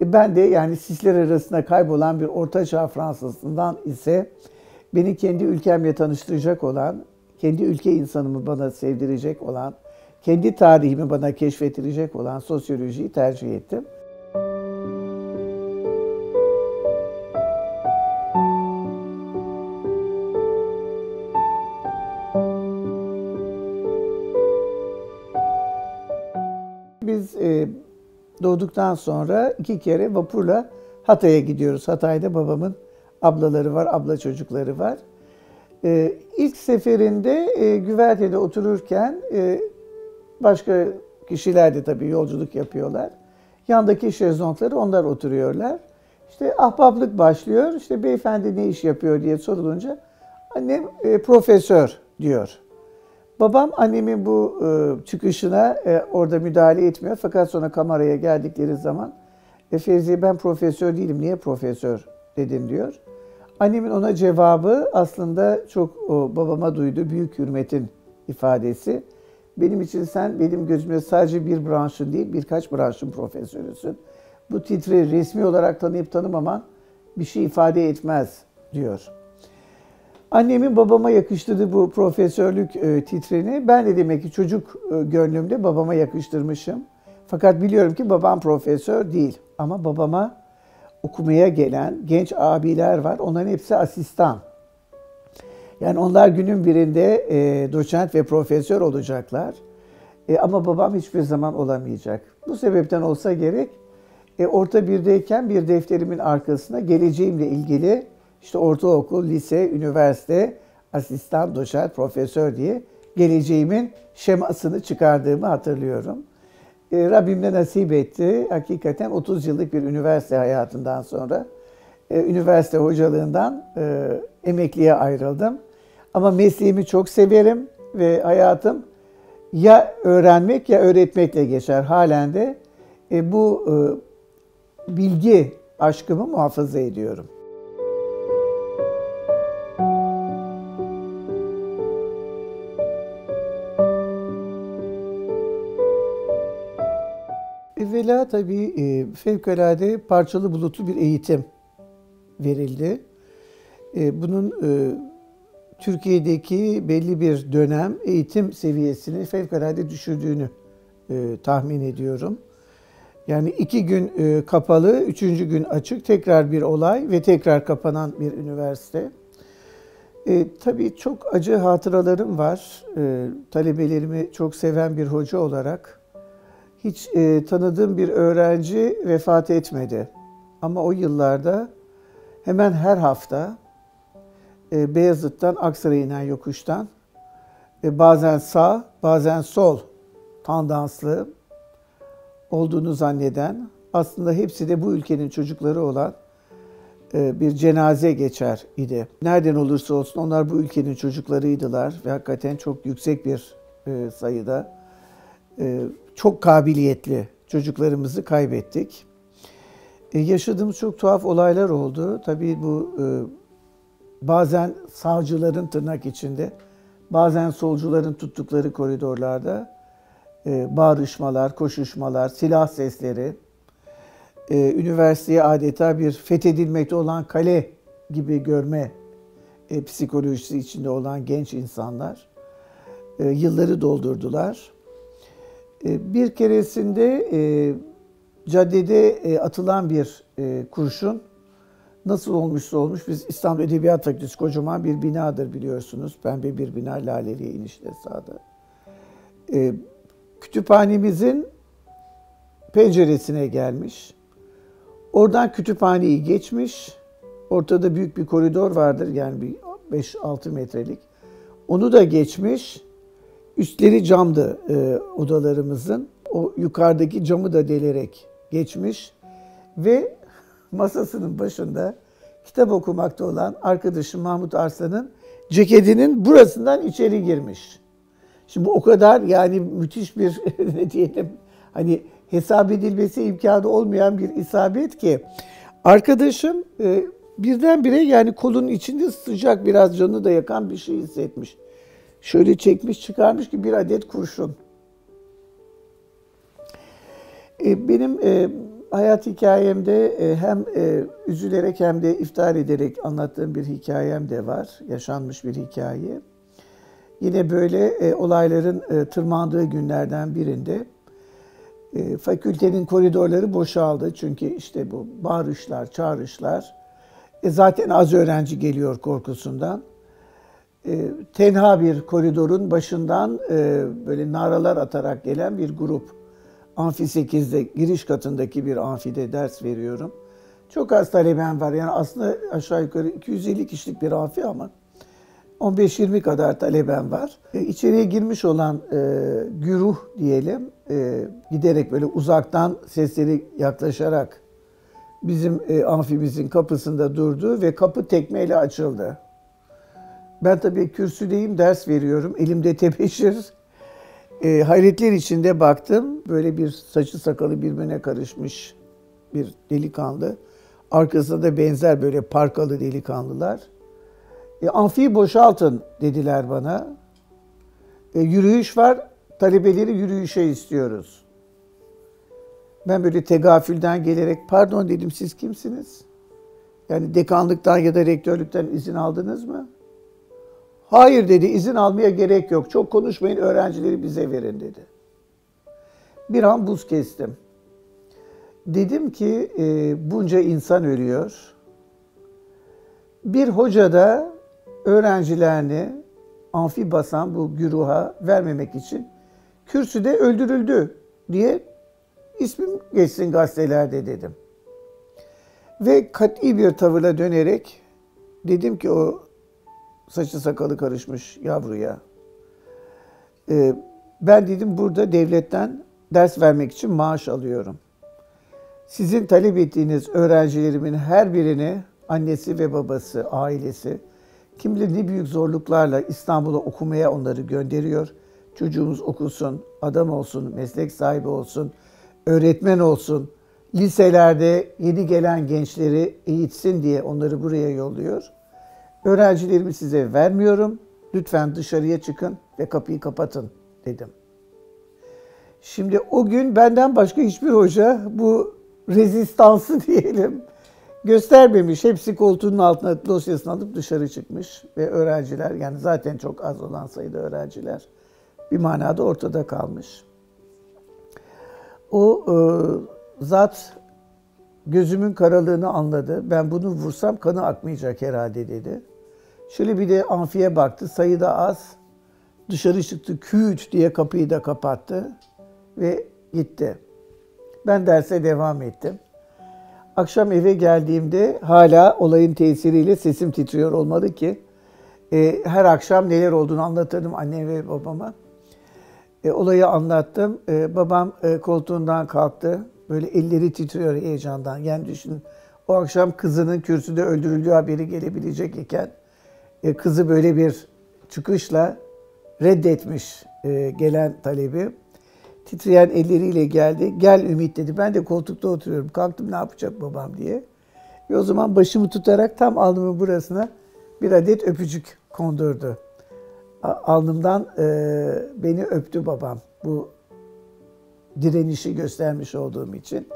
Ben de yani sisler arasında kaybolan bir ortaçağ Fransızından ise beni kendi ülkemle tanıştıracak olan, kendi ülke insanımı bana sevdirecek olan, kendi tarihimi bana keşfettirecek olan sosyolojiyi tercih ettim. Biz doğduktan sonra 2 kere vapurla Hatay'a gidiyoruz. Hatay'da babamın ablaları var, abla çocukları var. İlk seferinde güvertede otururken başka kişiler de tabii yolculuk yapıyorlar. Yandaki şezlongları onlar oturuyorlar. İşte ahbaplık başlıyor. İşte beyefendi ne iş yapıyor diye sorulunca annem profesör diyor. Babam annemin bu çıkışına orada müdahale etmiyor. Fakat sonra kameraya geldikleri zaman Fevziye ben profesör değilim, niye profesör dedin diyor. Annemin ona cevabı aslında çok babama duyduğu büyük hürmetin ifadesi. Benim için sen benim gözümde sadece bir branşın değil birkaç branşın profesörüsün. Bu titri resmi olarak tanıyıp tanımaman bir şey ifade etmez diyor. Annemin babama yakıştırdığı bu profesörlük titrini ben de demek ki çocuk gönlümde babama yakıştırmışım. Fakat biliyorum ki babam profesör değil. Ama babama okumaya gelen genç abiler var. Onların hepsi asistan. Yani onlar günün birinde doçent ve profesör olacaklar. Ama babam hiçbir zaman olamayacak. Bu sebepten olsa gerek orta birdeyken bir defterimin arkasına geleceğimle ilgili işte ortaokul, lise, üniversite, asistan, doçent, profesör diye geleceğimin şemasını çıkardığımı hatırlıyorum. Rabbim de nasip etti. Hakikaten 30 yıllık bir üniversite hayatından sonra üniversite hocalığından emekliye ayrıldım. Ama mesleğimi çok severim ve hayatım ya öğrenmek ya öğretmekle geçer. Halen de bu bilgi aşkımı muhafaza ediyorum. Evvela tabii fevkalade parçalı bulutlu bir eğitim verildi. Bunun Türkiye'deki belli bir dönem eğitim seviyesini fevkalade düşürdüğünü tahmin ediyorum. Yani 2 gün kapalı, 3. gün açık, tekrar bir olay ve tekrar kapanan bir üniversite. Tabii çok acı hatıralarım var. Talebelerimi çok seven bir hoca olarak. Hiç tanıdığım bir öğrenci vefat etmedi. Ama o yıllarda hemen her hafta Beyazıt'tan Aksaray'a inen yokuştan bazen sağ, bazen sol tandanslı olduğunu zanneden, aslında hepsi de bu ülkenin çocukları olan bir cenaze geçer idi. Nereden olursa olsun onlar bu ülkenin çocuklarıydılar ve hakikaten çok yüksek bir sayıda çok kabiliyetli çocuklarımızı kaybettik. Yaşadığımız çok tuhaf olaylar oldu. Tabii bu bazen sağcıların tırnak içinde, bazen solcuların tuttukları koridorlarda bağırışmalar, koşuşmalar, silah sesleri, üniversiteye adeta bir fethedilmekte olan kale gibi görme psikolojisi içinde olan genç insanlar yılları doldurdular. Bir keresinde caddede atılan bir kurşun nasıl olmuşsa olmuş, biz İstanbul Edebiyat Fakültesi kocaman bir binadır biliyorsunuz. Pembe bir bina, Laleli'ye inişte sağda. Kütüphanemizin penceresine gelmiş. Oradan kütüphaneyi geçmiş. Ortada büyük bir koridor vardır, yani bir 5-6 metrelik. Onu da geçmiş. Üstleri camdı odalarımızın. O yukarıdaki camı da delerek geçmiş. Ve masasının başında kitap okumakta olan arkadaşım Mahmut Arslan'ın ceketinin burasından içeri girmiş. Şimdi bu o kadar yani müthiş bir ne diyelim hani hesap edilmesi imkanı olmayan bir isabet ki arkadaşım birdenbire yani kolunun içinde sıcak biraz canını da yakan bir şey hissetmiş. Şöyle çekmiş çıkarmış ki bir adet kurşun. Benim hayat hikayemde hem üzülerek hem de iftihar ederek anlattığım bir hikayem de var. Yaşanmış bir hikaye. Yine böyle olayların tırmandığı günlerden birinde fakültenin koridorları boşaldı. Çünkü işte bu bağırışlar, çağrışlar. Zaten az öğrenci geliyor korkusundan. Tenha bir koridorun başından böyle naralar atarak gelen bir grup. Amfi 8'de giriş katındaki bir amfide ders veriyorum. Çok az talebem var. Yani aslında aşağı yukarı 250 kişilik bir amfi ama 15-20 kadar talebem var. İçeriye girmiş olan güruh diyelim giderek böyle uzaktan sesleri yaklaşarak bizim amfimizin kapısında durdu ve kapı tekmeyle açıldı. Ben tabii kürsüdeyim, ders veriyorum. Elimde tebeşir. Hayretler içinde baktım. Böyle bir saçı sakalı birbirine karışmış bir delikanlı. Arkasında da benzer böyle parkalı delikanlılar. Amfiyi boşaltın dediler bana. Yürüyüş var, talebeleri yürüyüşe istiyoruz. Ben böyle tegafülden gelerek pardon dedim siz kimsiniz? Yani dekanlıktan ya da rektörlükten izin aldınız mı? Hayır dedi, izin almaya gerek yok. Çok konuşmayın, öğrencileri bize verin dedi. Bir an buz kestim. Dedim ki bunca insan ölüyor. Bir hoca da öğrencilerini amfi basan bu güruha vermemek için kürsüde öldürüldü diye ismim geçsin gazetelerde dedim. Ve kat'i bir tavırla dönerek dedim ki o saçı sakalı karışmış yavruya. Ben dedim burada devletten ders vermek için maaş alıyorum. Sizin talep ettiğiniz öğrencilerimin her birini annesi ve babası, ailesi kim bilir ne büyük zorluklarla İstanbul'a okumaya onları gönderiyor. Çocuğumuz okusun, adam olsun, meslek sahibi olsun, öğretmen olsun. Liselerde yeni gelen gençleri eğitsin diye onları buraya yolluyor. Öğrencilerimi size vermiyorum. Lütfen dışarıya çıkın ve kapıyı kapatın dedim. Şimdi o gün benden başka hiçbir hoca bu rezistansı diyelim göstermemiş. Hepsi koltuğunun altına dosyasını alıp dışarı çıkmış ve öğrenciler yani zaten çok az olan sayıda öğrenciler bir manada ortada kalmış. O zat gözümün karalığını anladı. Ben bunu vursam kanı akmayacak herhalde dedi. Şöyle bir de amfiye baktı. Sayı da az. Dışarı çıktı. Küt diye kapıyı da kapattı. Ve gitti. Ben derse devam ettim. Akşam eve geldiğimde hala olayın tesiriyle sesim titriyor olmalı ki her akşam neler olduğunu anlatırdım anneme ve babama. Olayı anlattım. Babam koltuğundan kalktı. Böyle elleri titriyor heyecandan. Yani düşünün o akşam kızının kürsüde öldürüldüğü haberi gelebilecek iken kızı böyle bir çıkışla reddetmiş gelen talebi. Titreyen elleriyle geldi. Gel Ümit dedi. Ben de koltukta oturuyorum. Kalktım ne yapacak babam diye. Ve o zaman başımı tutarak tam alnımın burasına bir adet öpücük kondurdu. Alnımdan beni öptü babam. Bu direnişi göstermiş olduğum için.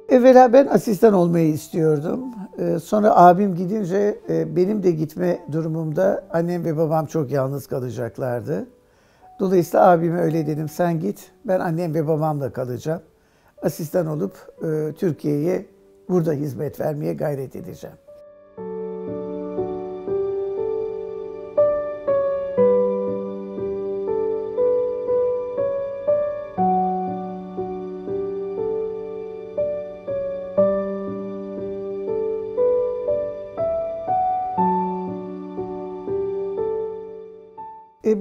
Evvela ben asistan olmayı istiyordum. Sonra abim gidince benim de gitme durumumda annem ve babam çok yalnız kalacaklardı. Dolayısıyla abime öyle dedim, sen git, ben annem ve babamla kalacağım. Asistan olup Türkiye'ye burada hizmet vermeye gayret edeceğim.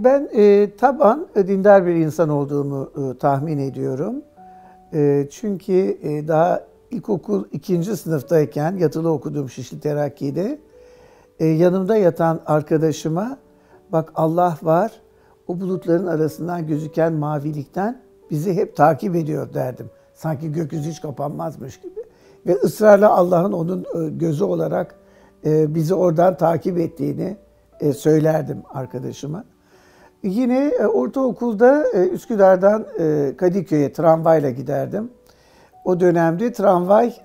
Ben taban dindar bir insan olduğumu tahmin ediyorum. Çünkü daha ilkokul 2. sınıftayken yatılı okuduğum Şişli Terakki'de yanımda yatan arkadaşıma bak Allah var, o bulutların arasından gözüken mavilikten bizi hep takip ediyor derdim. Sanki gökyüzü hiç kapanmazmış gibi. Ve ısrarla Allah'ın onun gözü olarak bizi oradan takip ettiğini söylerdim arkadaşıma. Yine ortaokulda Üsküdar'dan Kadıköy'e tramvayla giderdim. O dönemde tramvay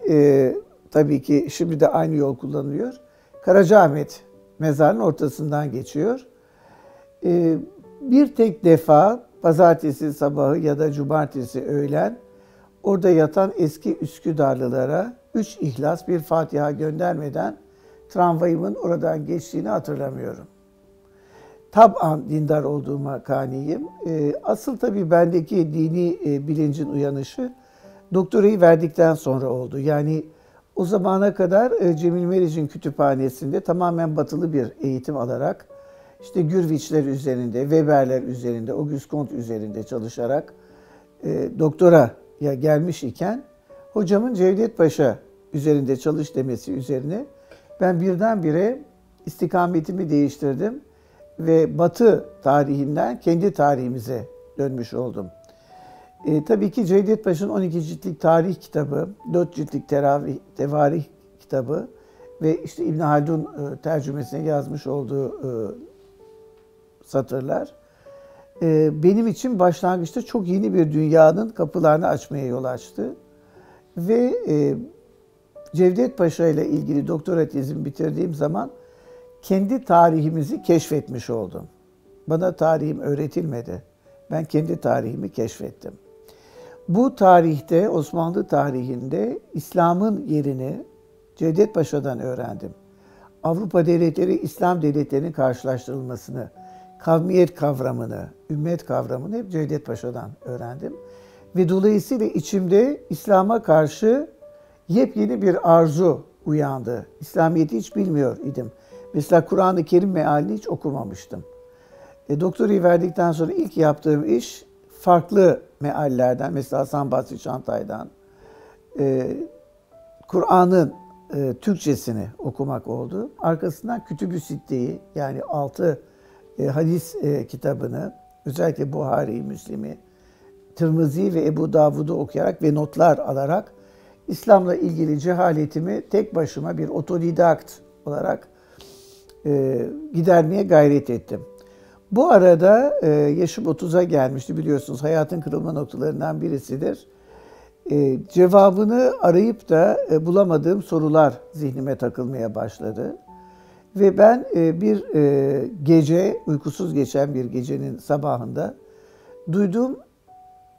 tabii ki şimdi de aynı yol kullanılıyor. Karacaahmet mezarının ortasından geçiyor. Bir tek defa pazartesi sabahı ya da cumartesi öğlen orada yatan eski Üsküdarlılara 3 İhlas bir Fatiha göndermeden tramvayımın oradan geçtiğini hatırlamıyorum. Tab'an dindar olduğuma kaniyim. Asıl tabii bendeki dini bilincin uyanışı doktorayı verdikten sonra oldu. Yani o zamana kadar Cemil Meriç'in kütüphanesinde tamamen batılı bir eğitim alarak işte Gürviçler üzerinde, Weberler üzerinde, Auguste Comte üzerinde çalışarak doktoraya gelmiş iken hocamın Cevdet Paşa üzerinde çalış demesi üzerine ben birdenbire istikametimi değiştirdim ve Batı tarihinden kendi tarihimize dönmüş oldum. Tabii ki Cevdet Paşa'nın 12 ciltlik tarih kitabı, 4 ciltlik tevarih kitabı ve işte İbn Haldun tercümesine yazmış olduğu satırlar benim için başlangıçta çok yeni bir dünyanın kapılarını açmaya yol açtı. Ve Cevdet Paşa ile ilgili doktora tezimi bitirdiğim zaman kendi tarihimizi keşfetmiş oldum. Bana tarihim öğretilmedi. Ben kendi tarihimi keşfettim. Bu tarihte, Osmanlı tarihinde İslam'ın yerini Cevdet Paşa'dan öğrendim. Avrupa devletleri, İslam devletlerinin karşılaştırılmasını, kavmiyet kavramını, ümmet kavramını hep Cevdet Paşa'dan öğrendim. Ve dolayısıyla içimde İslam'a karşı yepyeni bir arzu uyandı. İslamiyet'i hiç bilmiyor idim. Mesela Kur'an-ı Kerim mealini hiç okumamıştım. Doktorayı verdikten sonra ilk yaptığım iş farklı meallerden, mesela Hasan Basri Çantay'dan Kur'an'ın Türkçesini okumak oldu. Arkasından Kütüb-ü Sitte'yi, yani 6 hadis kitabını, özellikle Buhari, Müslim'i, Tirmizi ve Ebu Davud'u okuyarak ve notlar alarak İslam'la ilgili cehaletimi tek başıma bir otodidakt olarak gidermeye gayret ettim. Bu arada yaşım 30'a gelmişti, biliyorsunuz hayatın kırılma noktalarından birisidir. Cevabını arayıp da bulamadığım sorular zihnime takılmaya başladı. Ve ben bir gece, uykusuz geçen bir gecenin sabahında duyduğum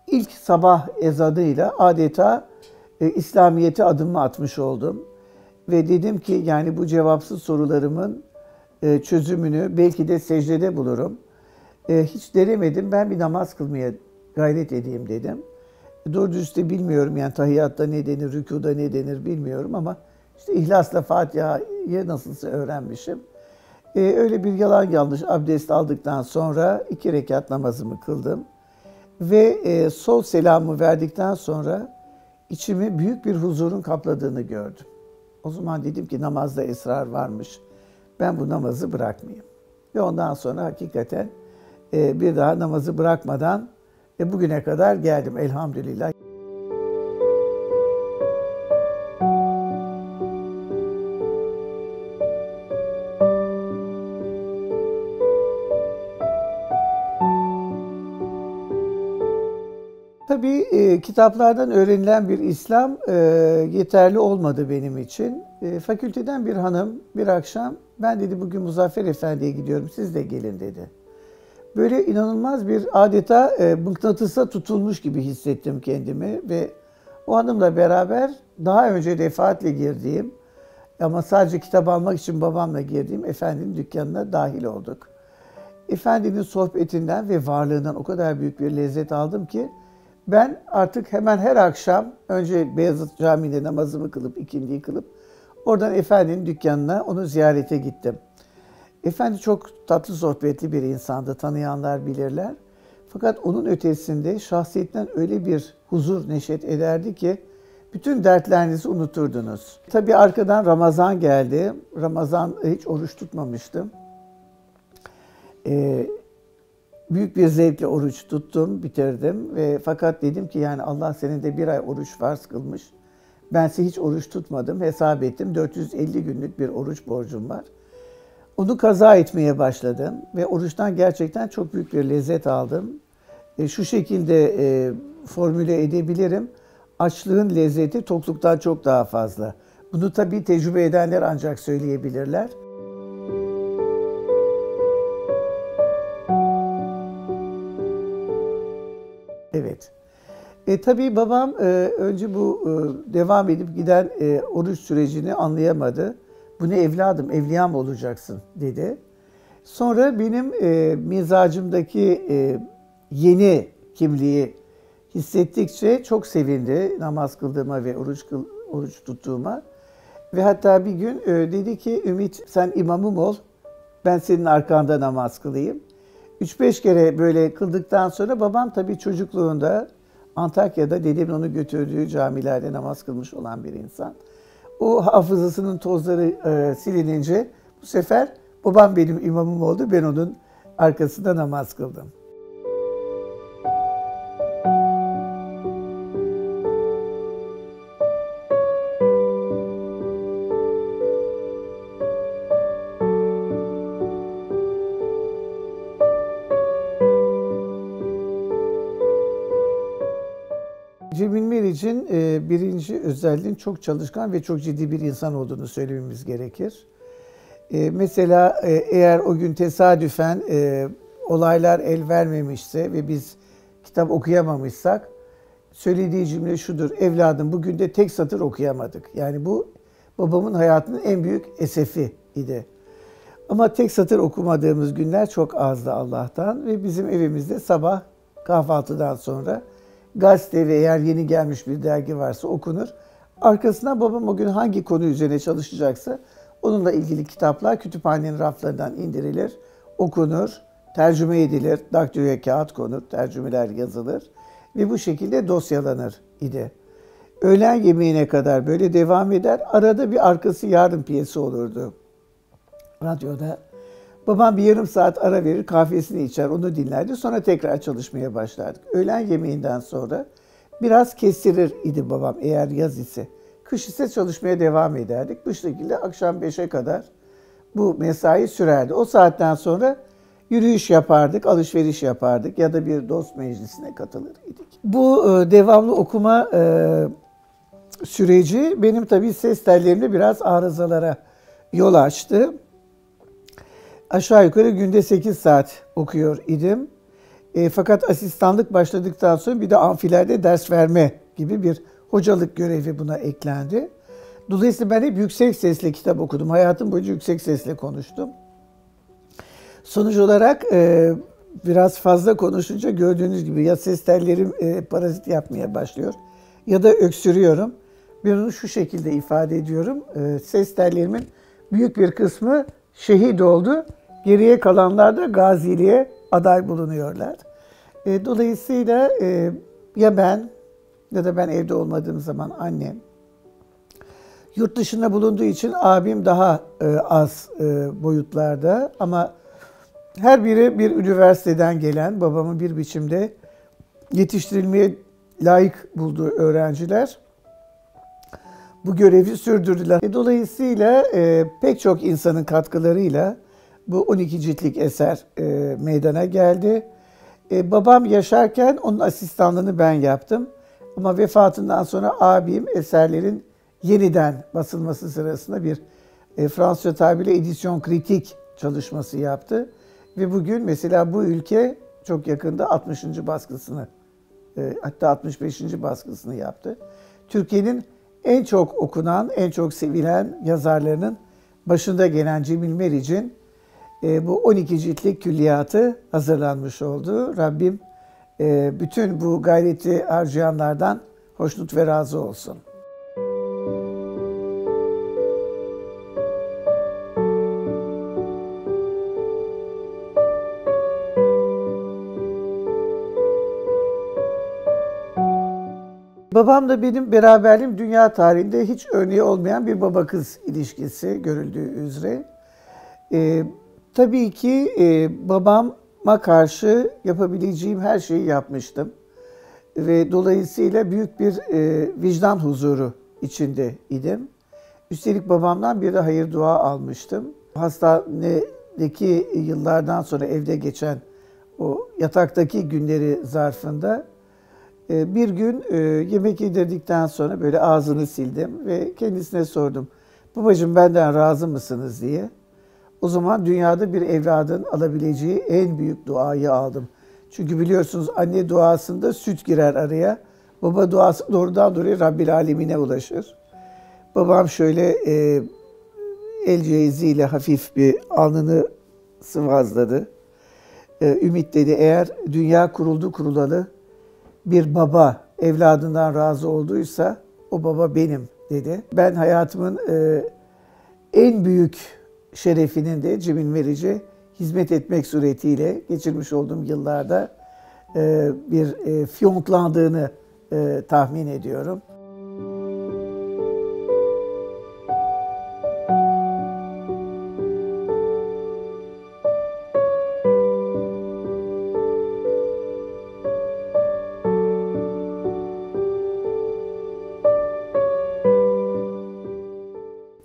ilk sabah ezanıyla adeta İslamiyet'e adımımı atmış oldum. Ve dedim ki yani bu cevapsız sorularımın çözümünü belki de secdede bulurum. Hiç denemedim, ben bir namaz kılmaya gayret edeyim dedim. Doğru dürüst de bilmiyorum yani tahiyyatta ne denir, rükuda ne denir bilmiyorum ama işte İhlas'la Fatiha'yı nasılsa öğrenmişim. Öyle bir yalan yanlış abdest aldıktan sonra 2 rekat namazımı kıldım. Ve sol selamı verdikten sonra içimi büyük bir huzurun kapladığını gördüm. O zaman dedim ki namazda esrar varmış. Ben bu namazı bırakmayayım. Ve ondan sonra hakikaten bir daha namazı bırakmadan bugüne kadar geldim elhamdülillah. Tabii kitaplardan öğrenilen bir İslam yeterli olmadı benim için. Fakülteden bir hanım bir akşam ben dedi bugün Muzaffer Efendi'ye gidiyorum siz de gelin dedi. Böyle inanılmaz bir adeta mıknatısa tutulmuş gibi hissettim kendimi ve o hanımla beraber daha önce defaatle girdiğim ama sadece kitap almak için babamla girdiğim efendinin dükkanına dahil olduk. Efendinin sohbetinden ve varlığından o kadar büyük bir lezzet aldım ki ben artık hemen her akşam önce Beyazıt Camii'nde namazımı kılıp, ikindiyi kılıp oradan efendinin dükkanına onu ziyarete gittim. Efendi çok tatlı sohbetli bir insandı, tanıyanlar bilirler. Fakat onun ötesinde şahsiyetten öyle bir huzur neşet ederdi ki bütün dertlerinizi unuturdunuz. Tabii arkadan Ramazan geldi. Ramazan hiç oruç tutmamıştım. Büyük bir zevkle oruç tuttum, bitirdim. Fakat dedim ki yani Allah senin de bir ay oruç farz kılmış. Bense hiç oruç tutmadım. Hesap ettim. 450 günlük bir oruç borcum var. Onu kaza etmeye başladım ve oruçtan gerçekten çok büyük bir lezzet aldım. Şu şekilde formüle edebilirim. Açlığın lezzeti tokluktan çok daha fazla. Bunu tabii tecrübe edenler ancak söyleyebilirler. Evet. Tabii babam önce bu devam edip giden oruç sürecini anlayamadı. Bu ne evladım, evliya mı olacaksın dedi. Sonra benim mizacımdaki yeni kimliği hissettikçe çok sevindi namaz kıldığıma ve oruç tuttuğuma. Ve hatta bir gün dedi ki Ümit sen imamım ol, ben senin arkanda namaz kılayım. 3-5 kere böyle kıldıktan sonra babam tabii çocukluğunda Antakya'da dedemin onu götürdüğü camilerde namaz kılmış olan bir insan. O hafızasının tozları silinince bu sefer babam benim imamım oldu. Ben onun arkasında namaz kıldım. Cemil Meriç'in birinci özelliğinin çok çalışkan ve çok ciddi bir insan olduğunu söylememiz gerekir. Mesela eğer o gün tesadüfen olaylar el vermemişse ve biz kitap okuyamamışsak söylediği cümle şudur: evladım bugün de tek satır okuyamadık. Yani bu babamın hayatının en büyük esefi idi. Ama tek satır okumadığımız günler çok azdı Allah'tan ve bizim evimizde sabah kahvaltıdan sonra gazete ve eğer yeni gelmiş bir dergi varsa okunur. Arkasından babam o gün hangi konu üzerine çalışacaksa onunla ilgili kitaplar kütüphanenin raflarından indirilir, okunur, tercüme edilir, daktiloya kağıt konur, tercümeler yazılır ve bu şekilde dosyalanır idi. Öğlen yemeğine kadar böyle devam eder. Arada bir arkası yarın piyesi olurdu radyoda. Babam bir yarım saat ara verir, kahvesini içer, onu dinlerdi. Sonra tekrar çalışmaya başlardık. Öğlen yemeğinden sonra biraz kestirir idi babam eğer yaz ise. Kış ise çalışmaya devam ederdik. Bu şekilde akşam 5'e kadar bu mesai sürerdi. O saatten sonra yürüyüş yapardık, alışveriş yapardık ya da bir dost meclisine katılır idik. Bu devamlı okuma süreci benim tabii ses tellerimde biraz arızalara yol açtı. Aşağı yukarı günde 8 saat okuyor idim. Fakat asistanlık başladıktan sonra bir de amfilerde ders verme gibi bir hocalık görevi buna eklendi. Dolayısıyla ben hep yüksek sesle kitap okudum. Hayatım boyunca yüksek sesle konuştum. Sonuç olarak biraz fazla konuşunca gördüğünüz gibi ya ses tellerim parazit yapmaya başlıyor ya da öksürüyorum. Ben onu şu şekilde ifade ediyorum. Ses tellerimin büyük bir kısmı şehit oldu. Geriye kalanlar da gaziliğe aday bulunuyorlar. Dolayısıyla ya ben ya da ben evde olmadığım zaman annem, yurt dışında bulunduğu için abim daha az boyutlarda ama her biri bir üniversiteden gelen, babamın bir biçimde yetiştirilmeye layık bulduğu öğrenciler bu görevi sürdürdüler. Dolayısıyla pek çok insanın katkılarıyla bu 12 ciltlik eser meydana geldi. Babam yaşarken onun asistanlığını ben yaptım. Ama vefatından sonra abim eserlerin yeniden basılması sırasında bir Fransızca tabiriyle edisyon kritik çalışması yaptı. Ve bugün mesela bu ülke çok yakında 60. baskısını hatta 65. baskısını yaptı. Türkiye'nin en çok okunan, en çok sevilen yazarlarının başında gelen Cemil Meriç'in bu 12 ciltlik külliyatı hazırlanmış oldu. Rabbim bütün bu gayreti harcayanlardan hoşnut ve razı olsun. Babamla benim beraberliğim dünya tarihinde hiç örneği olmayan bir baba kız ilişkisi görüldüğü üzere. Ee, tabii ki babama karşı yapabileceğim her şeyi yapmıştım. Ve dolayısıyla büyük bir vicdan huzuru içinde idim. Üstelik babamdan bir de hayır dua almıştım. Hastanedeki yıllardan sonra evde geçen o yataktaki günleri zarfında bir gün yemek yedirdikten sonra böyle ağzını sildim ve kendisine sordum. Babacığım benden razı mısınız diye. O zaman dünyada bir evladın alabileceği en büyük duayı aldım. Çünkü biliyorsunuz anne duasında süt girer araya. Baba duası doğrudan doğruya Rabbil Alemine ulaşır. Babam şöyle el cihazıyla hafif bir alnını sıvazladı. Ümit dedi, eğer dünya kuruldu kurulalı bir baba evladından razı olduysa o baba benim dedi. Ben hayatımın en büyük şerefinin de cebin verici hizmet etmek suretiyle geçirmiş olduğum yıllarda bir fiyonklandığını tahmin ediyorum.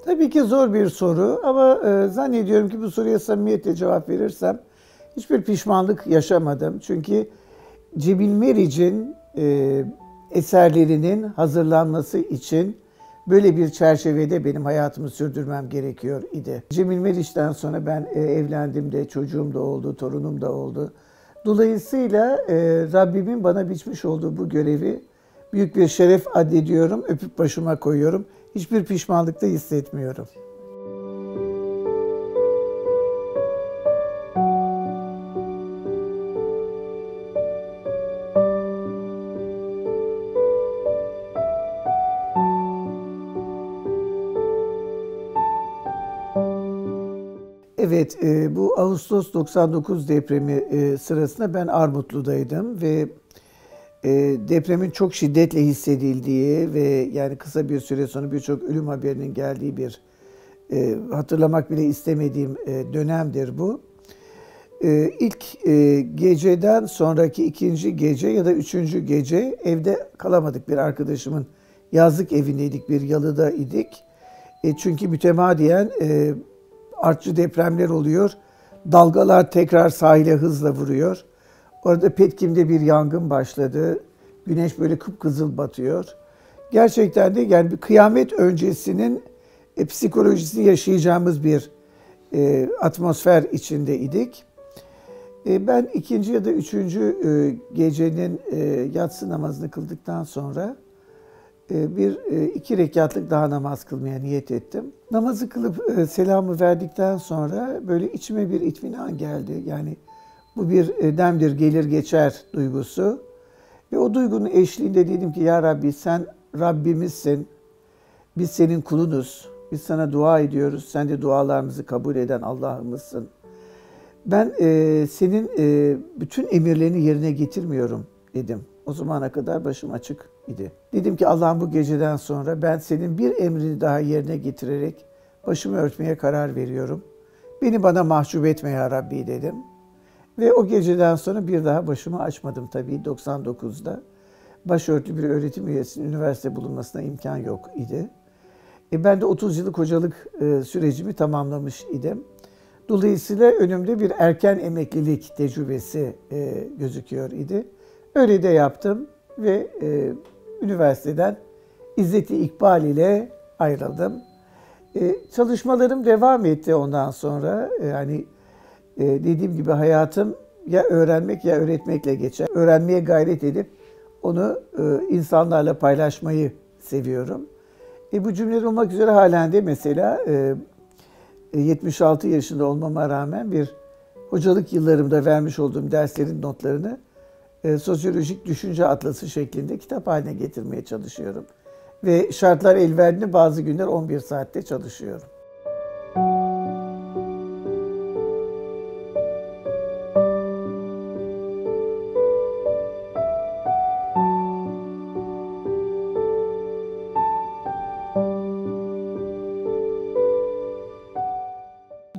Tabii ki zor bir soru ama zannediyorum ki bu soruya samimiyetle cevap verirsem hiçbir pişmanlık yaşamadım. Çünkü Cemil Meriç'in eserlerinin hazırlanması için böyle bir çerçevede benim hayatımı sürdürmem gerekiyor idi. Cemil Meriç'ten sonra ben evlendim de, çocuğum da oldu, torunum da oldu. Dolayısıyla Rabbimin bana biçmiş olduğu bu görevi büyük bir şeref addediyorum, öpüp başıma koyuyorum. Hiçbir pişmanlık da hissetmiyorum. Evet, bu Ağustos 99 depremi sırasında ben Armutlu'daydım ve depremin çok şiddetle hissedildiği ve yani kısa bir süre sonra birçok ölüm haberinin geldiği bir hatırlamak bile istemediğim dönemdir bu. İlk geceden sonraki ikinci gece ya da üçüncü gece evde kalamadık. Bir arkadaşımın yazlık evindeydik, bir yalıda idik. Çünkü mütemadiyen artçı depremler oluyor. Dalgalar tekrar sahile hızla vuruyor. Orada Petkim'de bir yangın başladı. Güneş böyle kıpkızıl batıyor. Gerçekten de yani bir kıyamet öncesinin psikolojisini yaşayacağımız bir atmosfer içindeydik. Ben ikinci ya da üçüncü gecenin yatsı namazını kıldıktan sonra iki rekatlık daha namaz kılmaya niyet ettim. Namazı kılıp selamı verdikten sonra böyle içime bir itminan geldi. Yani bu bir demdir gelir geçer duygusu. Ve o duygunun eşliğinde dedim ki ya Rabbi sen Rabbimizsin. Biz senin kulunuz. Biz sana dua ediyoruz. Sen de dualarımızı kabul eden Allah'ımızsın. Ben senin bütün emirlerini yerine getirmiyorum dedim. O zamana kadar başım açık idi. Dedim ki Allah'ım bu geceden sonra ben senin bir emrini daha yerine getirerek başımı örtmeye karar veriyorum. Beni bana mahcup etme ya Rabbi dedim. Ve o geceden sonra bir daha başımı açmadım tabii 99'da. Başörtülü bir öğretim üyesinin üniversite bulunmasına imkan yok idi. Ben de 30 yıllık hocalık sürecimi tamamlamış idim. Dolayısıyla önümde bir erken emeklilik tecrübesi gözüküyor idi. Öyle de yaptım ve üniversiteden İzzet-i İkbal ile ayrıldım. Çalışmalarım devam etti ondan sonra. Yani dediğim gibi hayatım ya öğrenmek ya öğretmekle geçer. Öğrenmeye gayret edip onu insanlarla paylaşmayı seviyorum. Bu cümleler olmak üzere halen de mesela 76 yaşında olmama rağmen bir hocalık yıllarımda vermiş olduğum derslerin notlarını sosyolojik düşünce atlası şeklinde kitap haline getirmeye çalışıyorum. Ve şartlar el verdiğinde bazı günler 11 saatte çalışıyorum.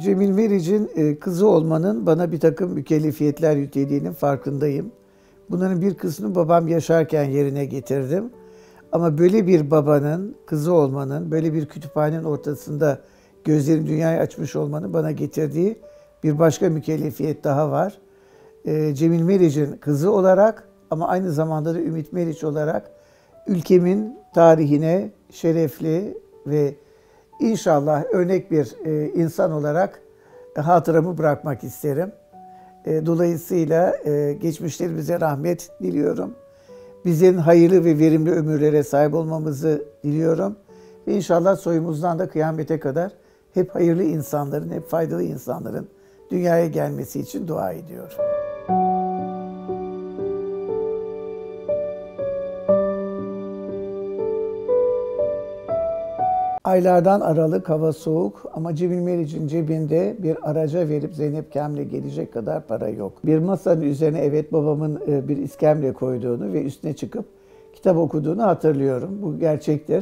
Cemil Meriç'in kızı olmanın bana bir takım mükellefiyetler yüklediğinin farkındayım. Bunların bir kısmını babam yaşarken yerine getirdim. Ama böyle bir babanın kızı olmanın, böyle bir kütüphanenin ortasında gözlerim dünyayı açmış olmanın bana getirdiği bir başka mükellefiyet daha var. Cemil Meriç'in kızı olarak ama aynı zamanda da Ümit Meriç olarak ülkemin tarihine şerefli ve İnşallah örnek bir insan olarak hatıramı bırakmak isterim. Dolayısıyla geçmişlerimize rahmet diliyorum. Bizlerin hayırlı ve verimli ömürlere sahip olmamızı diliyorum. Ve inşallah soyumuzdan da kıyamete kadar hep hayırlı insanların, hep faydalı insanların dünyaya gelmesi için dua ediyorum. Aylardan Aralık, hava soğuk ama Cemil Meriç'in cebinde bir araca verip Zeynep Kamil'e gelecek kadar para yok. Bir masanın üzerine evet babamın bir iskemle koyduğunu ve üstüne çıkıp kitap okuduğunu hatırlıyorum. Bu gerçektir.